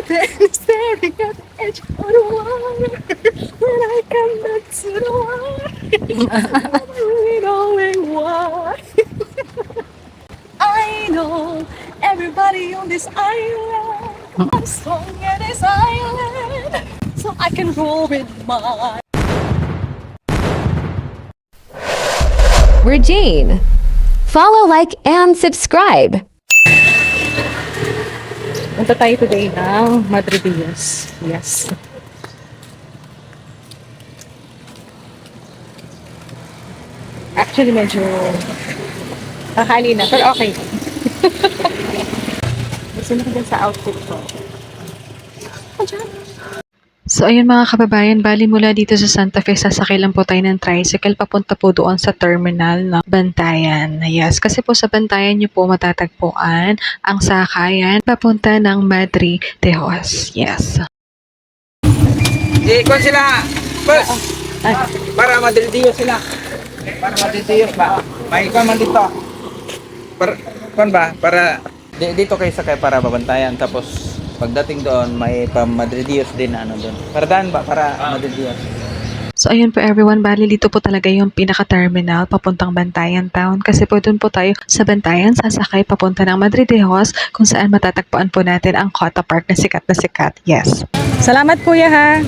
then staring at the edge of the water. When I come back to the water, not really knowing why. I know everybody on this island. I'm strong in this island, so I can roll with mine. We're Jane. Follow, like, and subscribe. Punta tayo today ng Madre Dios. Yes. Actually, medyo kakali na. Pero okay. Gusto na ko din sa outfit ko. So ayun mga kababayan, bali mula dito sa Santa Fe, sasakay lang po tayo ng tricycle papunta po doon sa terminal ng Bantayan. Yes, kasi po sa Bantayan nyo po matatagpuan ang sakayan papunta ng Madre de Dios. Yes. Ikon sila. Bus. Para madildiyo sila. Para madildiyo ba? May ikon man dito. Kon ba? Para dito kayo sakay para babantayan. Tapos pagdating doon may pa-Madridiyos din na ano doon. Para daan ba? Para Madridiyos. So ayun po everyone, bali dito po talaga yung pinaka-terminal papuntang Bantayan Town kasi po doon po tayo sa Bantayan sasakay papunta ng Madre de Dios kung saan matatagpuan po natin ang Cota Park na sikat na sikat. Yes. Salamat kuya ha.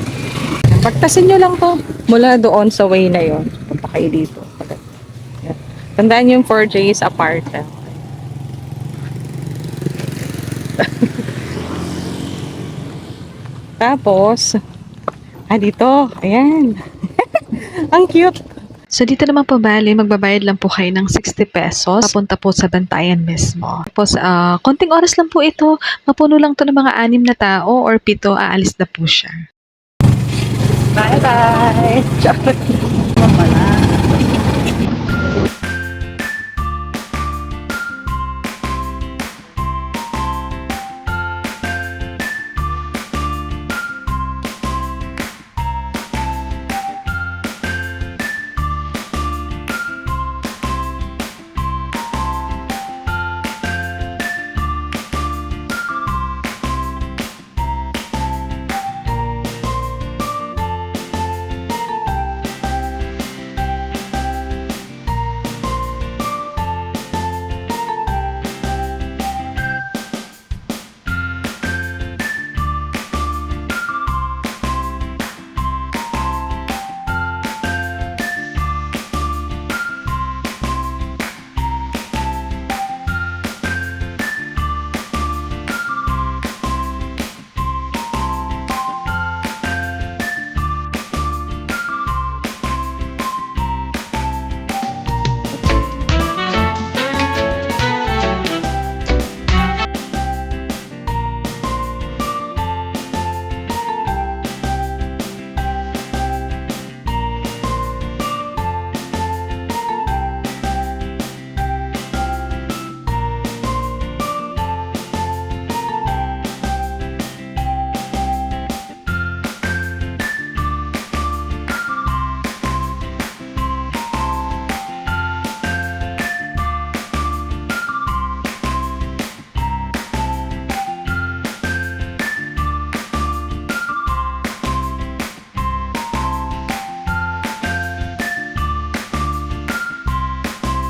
Pagtasin nyo lang to. Mula doon sa way na yon. Punta kayo dito. Tandaan yung 4J's apart. Tapos, dito. Ayan. Ang cute. So dito naman po bali, magbabayad lang po kayo ng 60 pesos papunta po sa Bantayan mismo. Tapos konting oras lang po ito, mapuno lang to ng mga 6 na tao or 7, aalis na po siya. Bye-bye. Chocolate.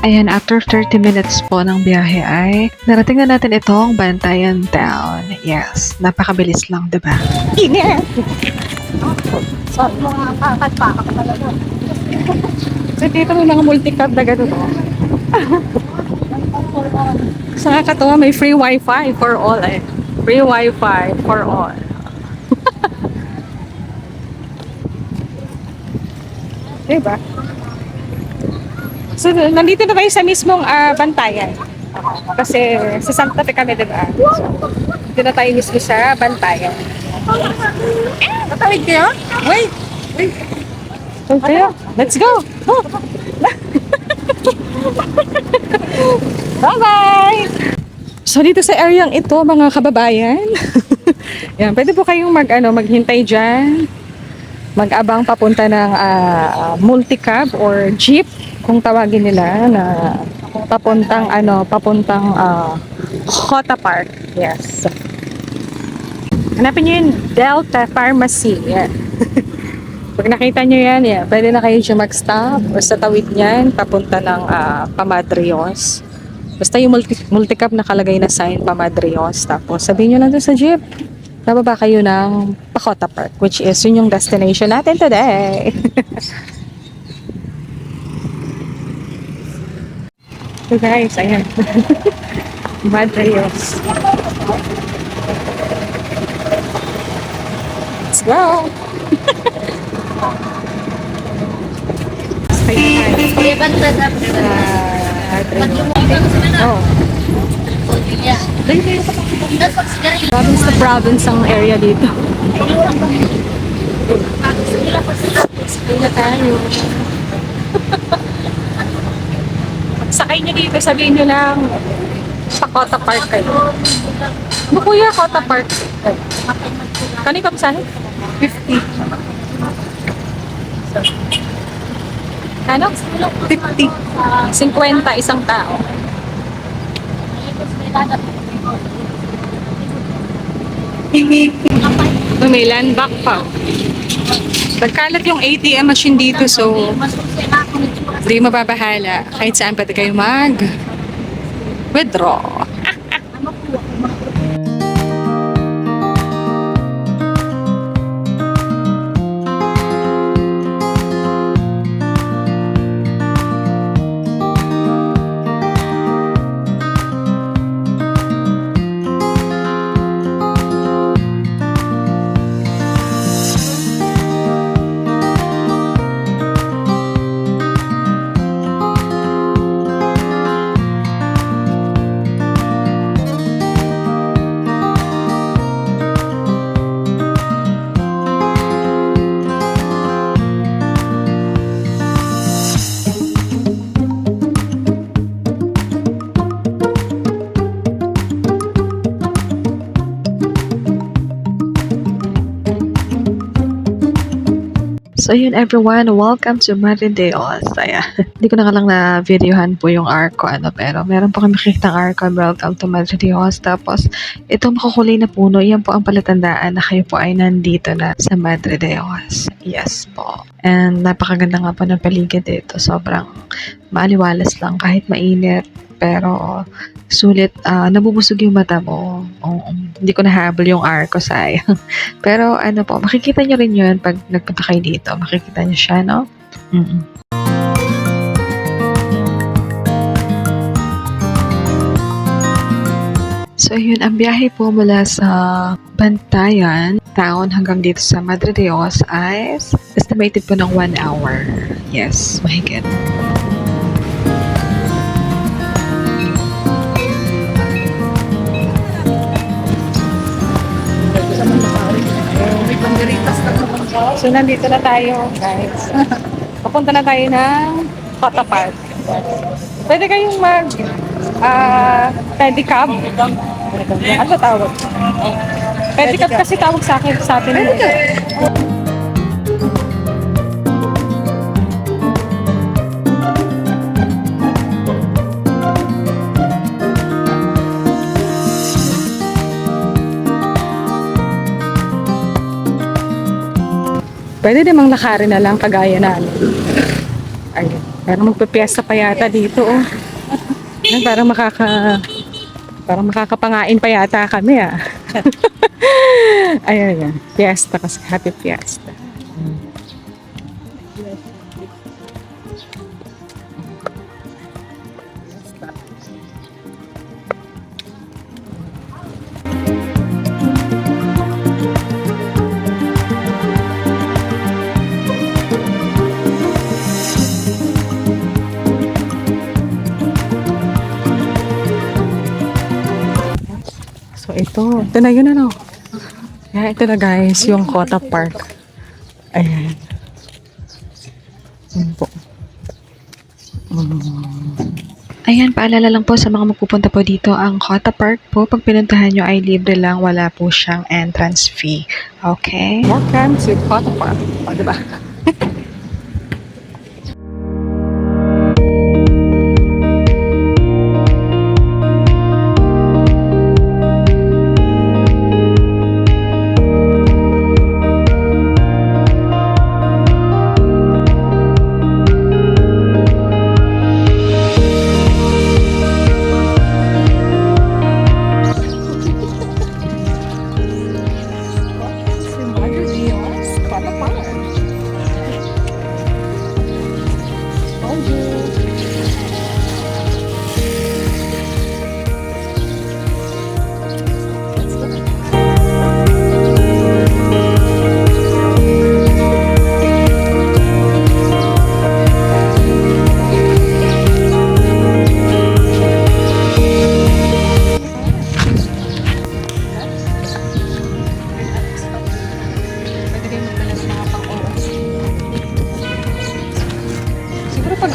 Ayan, after 30 minutes po ng biyahe ay narating na natin itong Bantayan Town. Yes, napakabilis lang, diba? Init! Sorry, mga kakatpaka ka talaga. So, dito may mga multi-cab na gano'n. Sa nakakatawa, may free wifi for all eh. Free wifi for all. Diba? So, nandito na tayo sa mismong Bantayan. Kasi sa Santa Fe kami, diba? So, dito na tayo mismo sa Bantayan. Tatawid kayo? Wait! Wait! Okay, let's go! Oh. Bye-bye! So, dito sa areang ito, mga kababayan, yan, pwede po kayong maghintay dyan. Mag-abang papunta ng multicab or jeep kung tawagin nila na papuntang Cota Park. Yes. Hanapin nyo yung Delta Pharmacy. Yan. Pag nakita nyo yan, pwede na kayo dyan mag-stop o sa tawid niyan, papunta ng Pamadrios. Basta yung multicab nakalagay na sign, Pamadrios. Tapos sabihin nyo lang doon sa jeep, bababa kayo ng Pacota Park, which is yun yung destination natin today. So guys, ayan. Pamadrios. Let's go! Oh. Province to province ang area dito. Sakay na tayo. Sakay nyo dito, sabihin nyo lang Pacota Park kayo. Ano kuya, Pacota Park? Kano yung papasahin? 50. Ano? 50. 50 isang tao. May landback pa. Nagkalat yung ATM machine dito, so hindi mababahala. Kahit saan pwede kayo mag-withdraw. So yun everyone, welcome to Marideos. Ayan. Hindi ko na lang na videohan po yung Arco, pero meron po kami makikita Arco, welcome to Marideos. Tapos, itong makukulay na puno, yan po ang palatandaan na kayo po ay nandito na sa Marideos. Yes po. And napakaganda nga po ng paligid dito. Sobrang maaliwalas lang kahit mainit. Pero sulit, nabubusog yung mata mo. Hindi ko nahabol yung Arco, sayang. Pero ano po, makikita nyo rin yun pag nagpunta kayo dito. Makikita nyo siya, no? So yun, ang biyahe po mula sa Bantayan Town hanggang dito sa Madre de Dios ay estimated po ng 1 hour. Yes, mahigit. So, nandito na tayo, guys. Papunta na tayo ng Pacota Park. Pwede kayong pedicab. Ano tawag? Pedicab kasi tawag sa atin. Pwede namang lakarin na lang kagaya namin. Ayun. Parang magpipiesta pa yata dito, oh. Ayun, parang makakapangain pa yata kami, ah. Ayun, yan. Fiesta kasi. Happy Fiesta. Ito na yun, ano. Yeah, ito na guys, yung Pacota Park. Ayan. Yun po. Ayan, paalala lang po sa mga magpupunta po dito, ang Pacota Park po, pag pinuntahan nyo ay libre lang, wala po siyang entrance fee. Okay? Welcome to Pacota Park. O, diba?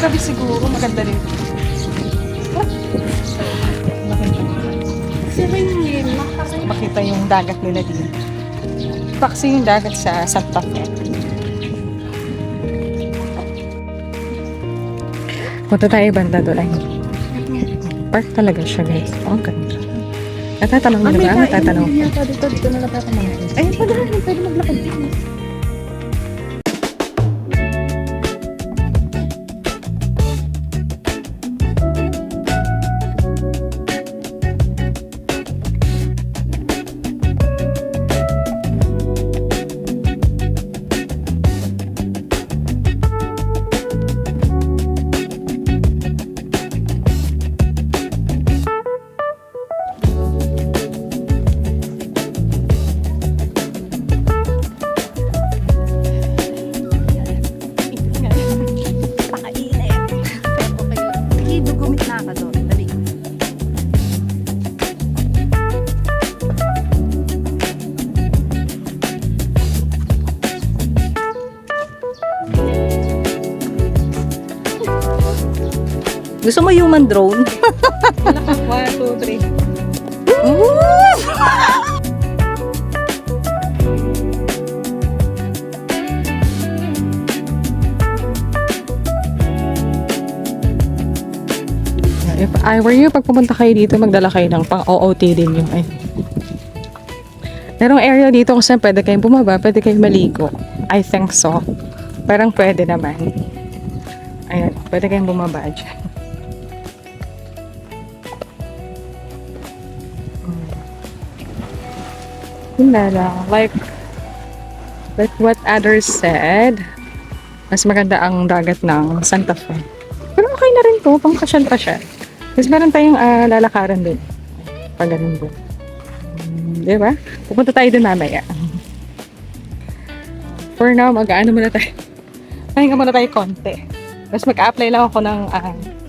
gabi siguro, maganda rin. Makita yung dagat nila dito. Paksi yung dagat sa Santa Fe. Punta tayo banda doon ay. Park talaga siya guys. Oh, ganda. Natatanong mo na ba? Natatanong ko. Dito na natatanong. Ayun pa doon. Pwede maglakad dito. Gusto mo human drone? 1, 2, 3. If I were you, pag pumunta kayo dito, magdala kayo ng pang-OOT din yung ay. Merong area dito kung saan pwede kayong bumaba, pwede kayong maligo. I think so. Parang pwede naman. Ayan, pwede kayong bumaba dyan. Wala lang. Like what others said, mas maganda ang dagat ng Santa Fe. Pero okay na rin to, pang pasyal-pasyal. Kasi meron tayong lalakaran din. Pag ganun din. Di ba? Pupunta tayo din mamaya. For now, mag-ano muna tayo. Pahinga muna tayo konti. Tapos mag-apply lang ako ng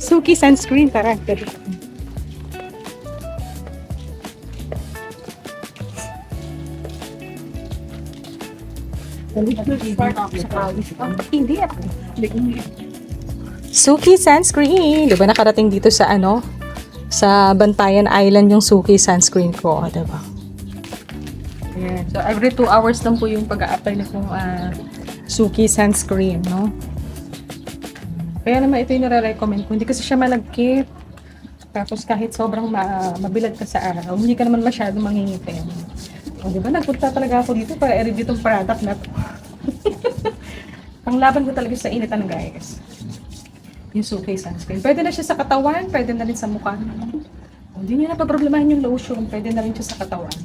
Suki sunscreen. Tara, dali. Hindi. Suki sunscreen. Di ba nakarating dito sa sa Bantayan Island yung Suki sunscreen ko, di ba? Ayan. So every 2 hours lang po yung pag-a-apply na kung Suki sunscreen, no? Kaya naman ito yung nare-recommend ko. Hindi kasi siya malagkit. Tapos kahit sobrang mabilad ka sa araw, hindi ka naman masyado mangingitim. O, di ba? Nagpunta talaga ako dito para i-review itong product na to. Panglaban ko talaga sa initan, guys. Yung Suki sunscreen. Pwede na siya sa katawan, pwede na rin sa mukha. Hindi niya na paproblemahin yung lotion, pwede na rin siya sa katawan.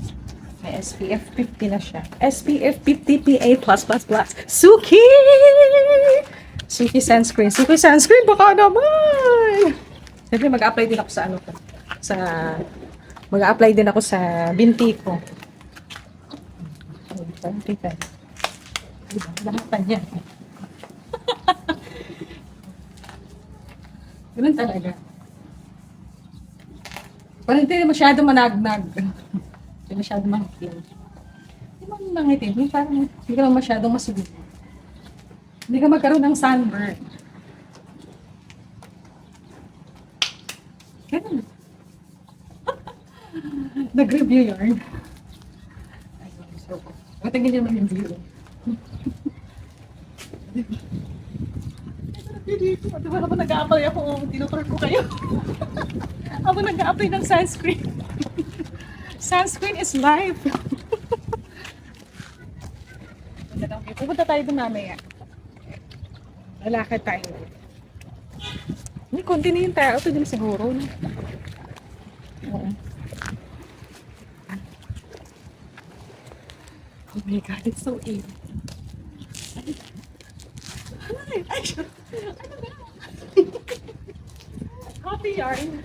May SPF 50 na siya. SPF 50 PA+++. Suki! Suki sunscreen. Suki sunscreen, baka naman! Siyempre, mag-apply din ako sa mag-apply din ako sa binti ko. Diba? Lahat na yan. Ganun talaga. Parang hindi masyado managnag. Hindi masyado mangitim. Hindi mo mangitim. Parang hindi ka lang masyadong masulit. Hindi ka magkaroon ng sunburn. Ganun. Nag-review yarn. Matingin niyo naman yung view. Diba naman nag-a-apply ako, tinutur ko kayo. Ako nag-a-apply ng sunscreen. Sunscreen is life. Pupunta tayo doon mamaya. Lalakad tayo. May konti na yung tao. Pwede na siguro. Oo. Oh my God, it's so eerie. Ay, ano ba? Coffee yarn.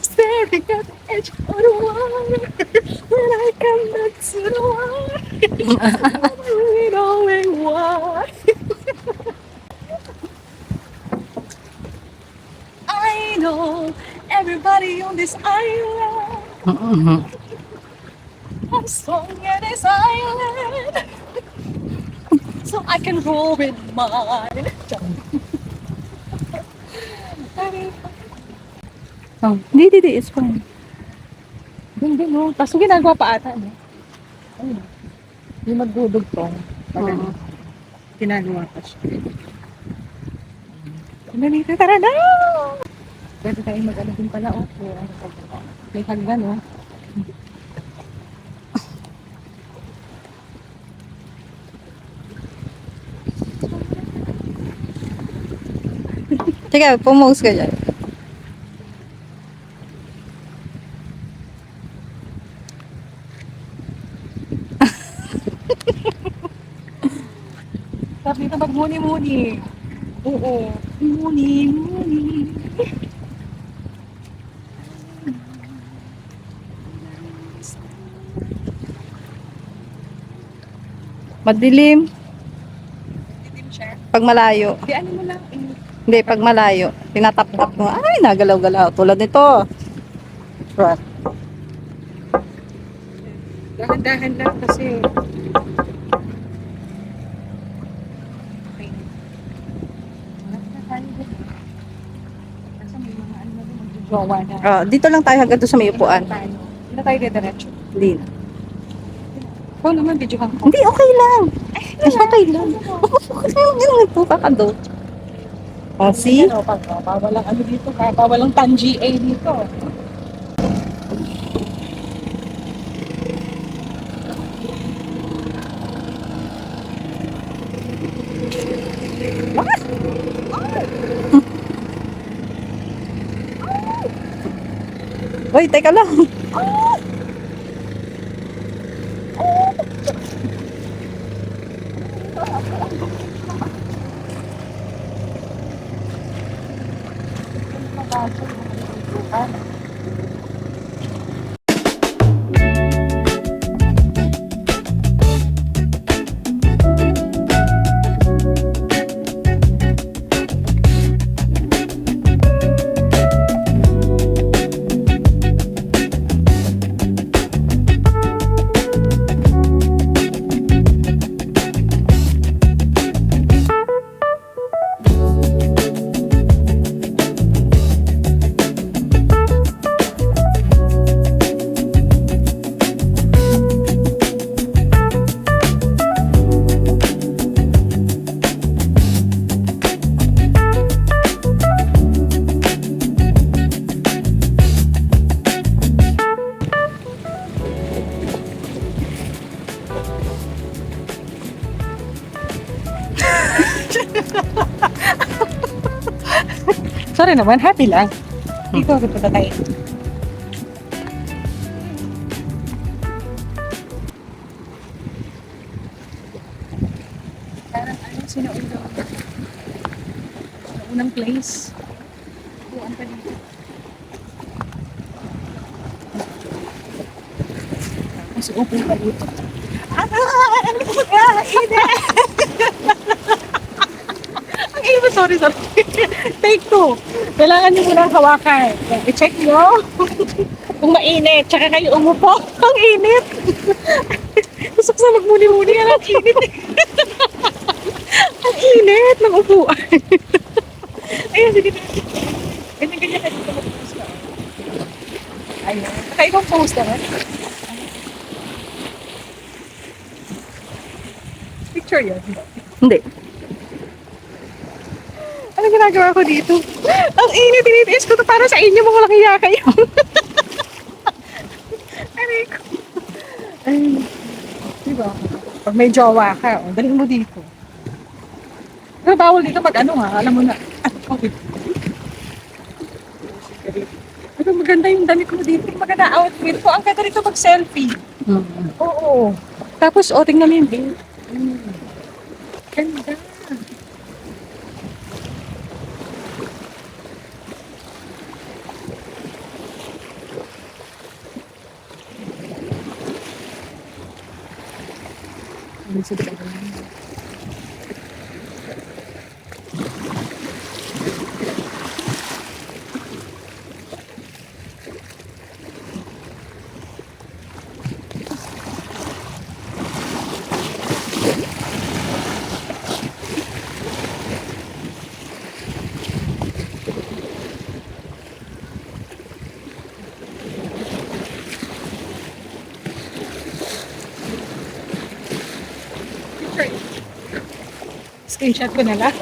Staring at the edge of the water. When I come back to the water, not really knowing why. I know everybody on this island has song in this island, so I can roll with mine. Oh, hindi, it's fine. Hindi mo. Tapos ginagawa pa ata, no? Ayun. Yung magdudugtong. Pag ginagawa pa siya. Nalita, tara na! Pwede tayo mag-ano din pala, oh. May hagdan, oh. Teka, pumose ka dyan. Sabi dito magmuni-muni. Oo. Muni-muni. Madilim. Didim siya. Pag malayo. Di ano mo lang. Hindi, pag malayo. Tinatap-tap mo. Ay, nagalaw-galaw. Tulad nito. Right. Dahan-dahan lang kasi. Okay. Wala na tayo dito. Kasi may mga ano na doon, magjojowa na. Dito lang tayo hanggang doon sa may upuan. Hindi na tayo diretso. Hindi na. Oo naman, videohan ko. Hindi, okay lang. Okay lang. Ganun nagpupa ka doon. See? Ano, pag bawal ang ano dito, bawal ang tan-GA dito. Uy, teka lang. Sorry naman, happy lang. Dito, punta tayo. Parang ano, sinaunang place. Buwan pa dito. Tapos upo pa dito. Ano ko ba? Ang init, sorry. Take 2. Kailangan nyo muna hawakan. I-check nyo kung mainit. Tsaka kayo umupo. Ang init. Gusto ko sa magmuni-muni. Ang init. Ang init ng upuan. Ayun, sige na. Ganyan-ganyan ka dito mag-post ka. Ayun. Nakaibang post naman. Picture yun. Hindi. Ano ginagawa ko dito? Ang init, tinitiis ko to para sa inyo, mga walang hiya kayo. Aray ko. Ay, diba? Pag may jowa ka, dalhin mo dito. Pero bawal dito pag ano ha, alam mo na. Okay. Pero maganda yung damit mo dito, maganda outfit ko. Ang ganda dito mag-selfie. Oo. Tapos, tingnan mo yung view. Ganda. Screenshot ko na lang.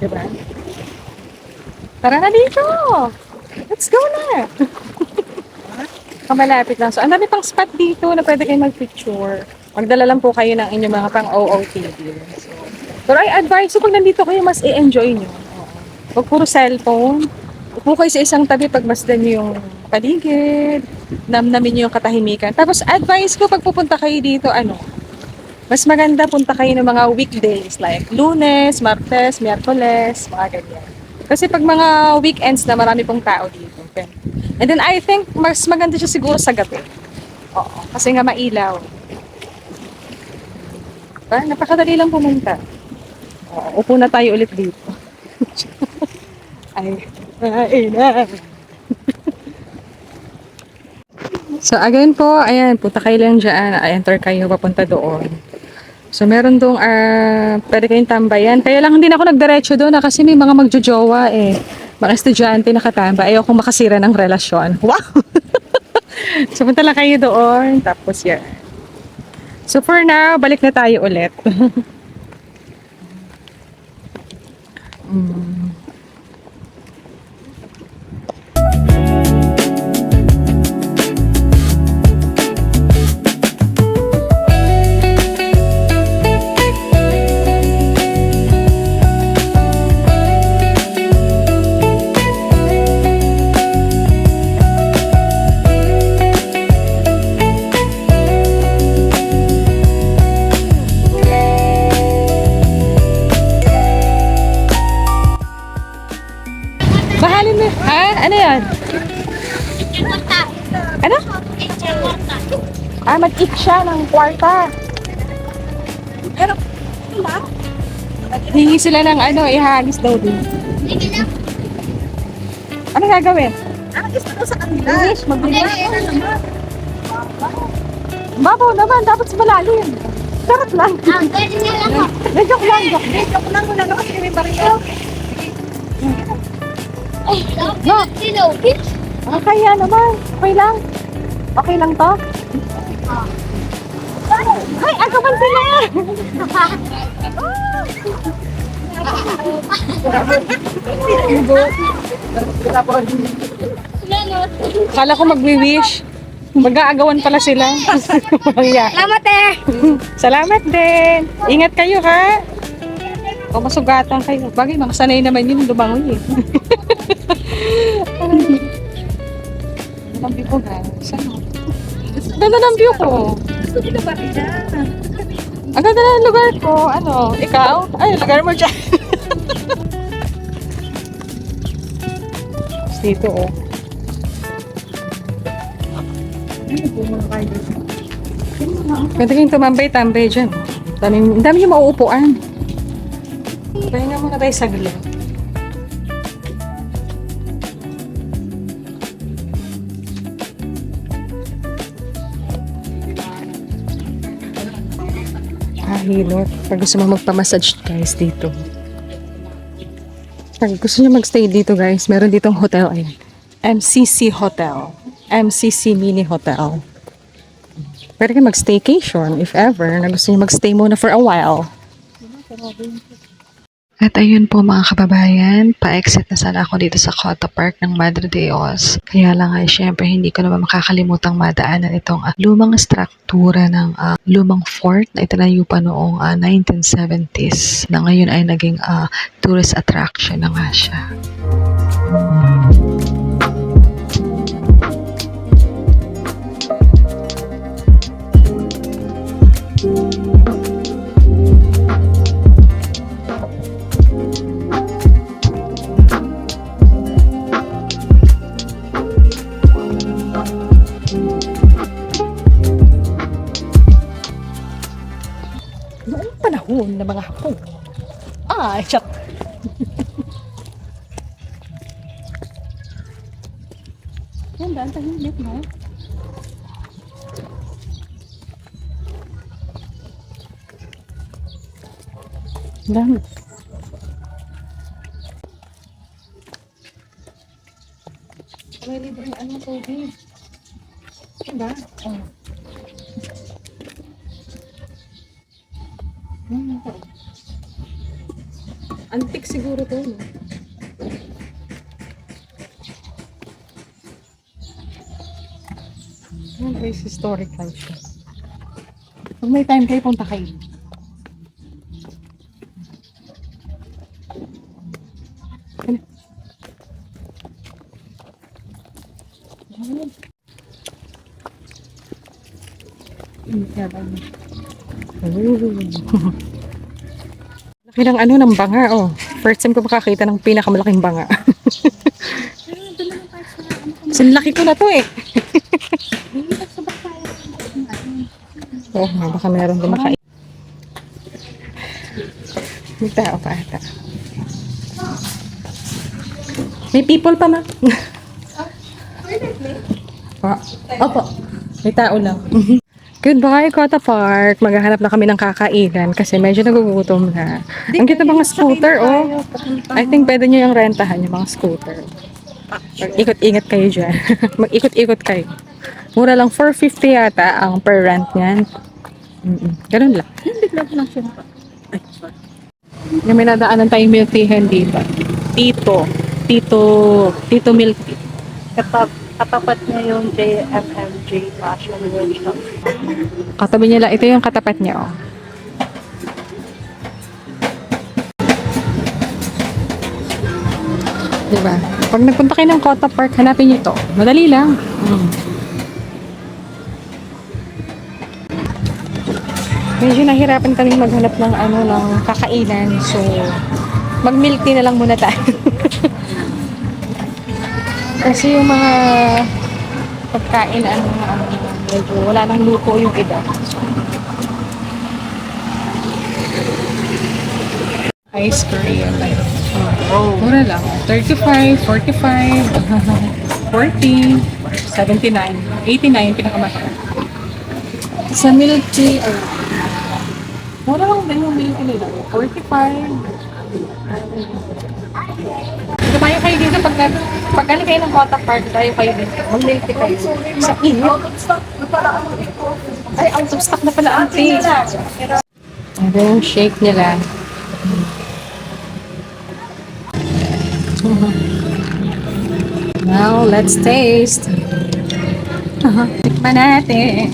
Diba? Tara na dito! Let's go na! Kamalapit lang. So, ang dami pang spot dito na pwede kayo mag-picture. Magdala lang po kayo ng inyong mga pang-OOTD. So, pero I advise so pag nandito kayo, mas i-enjoy nyo. Oo. Huwag puro cellphone. Upo kayo sa isang tabi pag masdan nyo yung paligid. Namnamin nyo yung katahimikan. Tapos, advice ko pag pupunta kayo dito, mas maganda punta kayo ng mga weekdays like Lunes, Martes, Miyerkules, mga ganyan. Kasi pag mga weekends na marami pong tao dito. Okay? And then I think mas maganda siya siguro sa gabi. Oo, kasi nga mailaw. Napakadali lang pumunta. Oo, upo na tayo ulit dito. Ay na. So again po, ayan, punta kayo lang dyan. Enter kayo, papunta doon. So, meron doong, pwede kayong tambayan. Kaya lang hindi na ako nagdiretso doon kasi may mga magjojowa mga estudyante nakatamba. Ayoko makasira ng relasyon. Wow! So, punta lang kayo doon. Tapos, yan. So, for now, balik na tayo ulit. Mahalin mo. Ha? Ano yan? Ano? Mag-eat siya ng kwarta. Pero, hingi sila ng ihagis daw din. Ano gagawin? Gusto ko sa kanila. Wish, mag-wish. Babaw naman, dapat sa malalim. Sarap lang. Joke lang, joke. Joke lang, wala na kasi may baril. Kaya naman. Okay lang. Okay lang to? Ay, agawan sila! Kala ko magwi-wish. Mag-aagawan pala sila. Salamat eh! Salamat din. Ingat kayo ha. O masugatan kayo. Bagay, mga sanay naman yun lumangoy eh. Ang view ko guys. Ganda ng view ko. Gusto ko na baril na. Ang ganda ng lugar ko. Ikaw? Ay, lugar mo dyan. Dito oh. Pwede kayong tumambay-tambay dyan. Ang dami yung mauupuan. Pahinga muna tayo saglit. Hilot. Pag gusto mo magpamassage guys dito. Pag gusto nyo magstay dito guys, meron ditong hotel. Ayan. MCC Hotel. MCC Mini Hotel. Pwede kayo mag-staycation if ever na gusto nyo magstay muna for a while. At ayun po mga kababayan, pa-exit na sana ako dito sa Cota Park ng Madre de Dios. Kaya lang ay syempre hindi ko naman makakalimutang madaanan itong lumang struktura ng lumang fort na itinayo pa noong 1970s na ngayon ay naging tourist attraction na nga siya. ng mga hapon. Ah, shut. Yan, daan tahimik, no? Dami. May libreng ano, tubig. Diba? Oh. Ito. Antique siguro to, no? Yan, guys, historical siya. Pag may time kayo, punta kayo. Ano? Laki ng ano ng banga, oh. First time ko makakita ng pinakamalaking banga. Sinlaki ko na to eh. Oo, baka meron kumakain. May tao pa ata. May people pa ma. Opo. May tao lang. Goodbye, Kota Park. Maghahanap na kami ng kakainan kasi medyo nagugutom na. Ang kita mga scooter, oh. I think pwede nyo yung rentahan yung mga scooter. Mag-ikot-ingat kayo dyan. Mag-ikot-ikot kayo. Mura lang, 450 yata ang per rent niyan. Ganun lang. Yung may nadaanan tayong milk tea dito. Tito Milk Tea. Katapat niya yung JFMJ Fashion Workshop. Katabi niya lang. Ito yung katapat niya, oh. Diba? Pag nagpunta kayo ng Kota Park, hanapin niyo ito. Madali lang. Medyo nahirapan kami maghanap ng ano ng kakainan. So, mag-milk tea na lang muna tayo. Kasi yung mga pagkain, medyo wala nang luto yung iba. Ice cream. Mura lang. 35, 45, 40, 79, 89, pinakamahal. Sa milk tea, mura lang din yung milk tea nila. 45. Tumayo kayo dito pag galing kayo ng Kota Park, tayo kayo dito. Mag-milk tea kayo. Sa inyo. Ay, out of stock na pala ang tea. Ito yung shake nila. Now, let's taste. Tikman natin.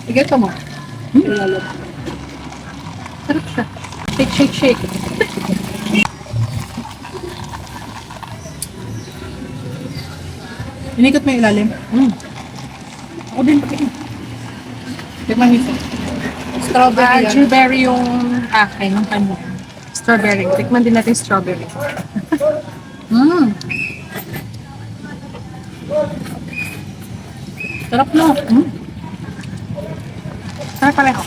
Sige ka mo. Sarap siya. Shake, shake, shake. Inikot mo yung ilalim. Ako din pati. Tikman nito. Strawberry. Strawberry yung akin, yung kanya. Strawberry. Tikman din natin strawberry. Sarap no. Sarap pareho.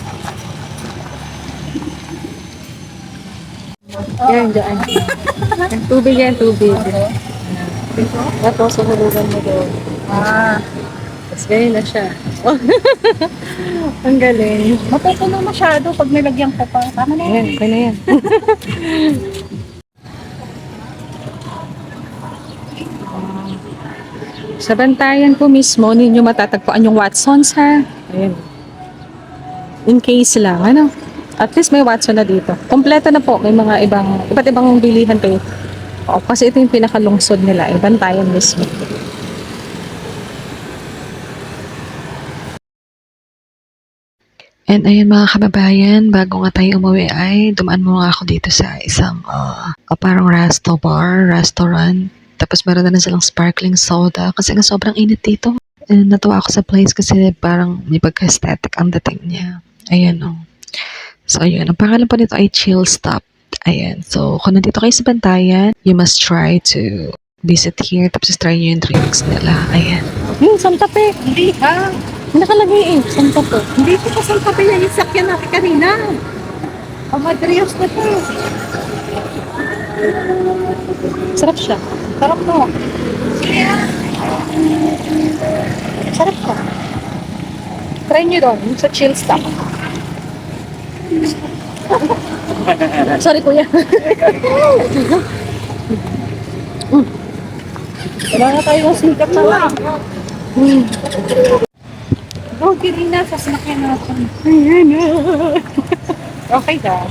Yan, dyan. Yung tubig yan, tubig. Ito, suhulugan mo doon. Tapos ganyan na siya. Ang galing. Mapupuno masyado pag nilagyan ko pa. Tama na Ayan, yan. okay na yan. Sa Bantayan po mismo, ninyo matatagpuan yung Watsons, ha? Ayan. In case lang, ano? At least may Watson na dito. Kompleto na po. May mga iba't ibang bilihan kayo. O, kasi ito yung pinakalungsod nila. Bantayan mismo. And ayun mga kababayan, bago nga tayo umuwi ay dumaan mo nga ako dito sa isang parang restaurant. Tapos meron na silang sparkling soda kasi nga sobrang init dito. And natuwa ako sa place kasi parang may pagka-aesthetic ang dating niya. Ayan o. So ayun, ang pangalan po nito ay Chill Stop. Ayan, so kung nandito kayo sa Bantayan, you must try to visit here. Tapos try nyo yung drinks nila. Ayan. Santa Fe. Hindi ha. Nakalagay Santa Fe. Hindi ko pa Santa Fe yan yung sakyan natin kanina. Amadrios na to. Sarap siya. Sarap to. Sarap siya. Try nyo doon, yung sa chill stop. Sorry, kuya. Wala na tayo ng sneak up na lang. Go, Kirina, sasakyan natin. Okay ka.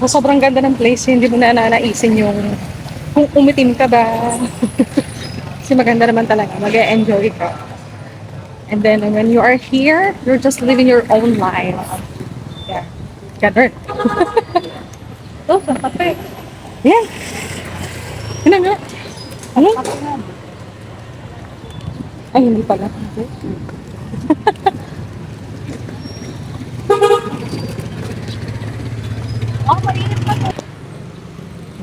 Sobrang ganda ng place, hindi mo na nanaisin yung kung umitim ka ba. Kasi maganda naman talaga, mag-enjoy ka. And then when you are here, you're just living your own life. Yeah. Ganun. Ito, Santa Fe. Yan. Yun na nga. Ano? Ay, hindi pala.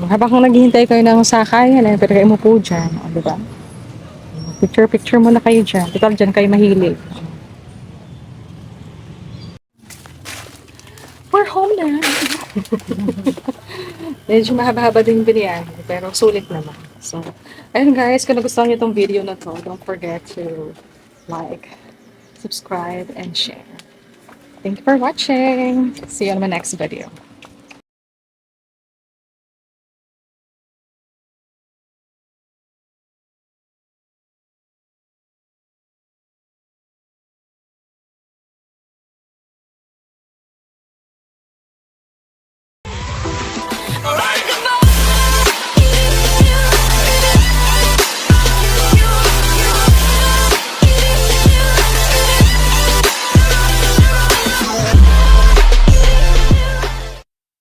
Habang naghihintay kayo ng sakayan, pwede kayo umupo dyan. O, diba? Picture muna kayo dyan. Total dyan kayo mahilig. We're home na. Medyo mahaba-haba din yung binyag, pero sulit naman. So, ayun guys, kung nagustuhan niyo itong video na to, don't forget to like, subscribe, and share. Thank you for watching. See you on my next video.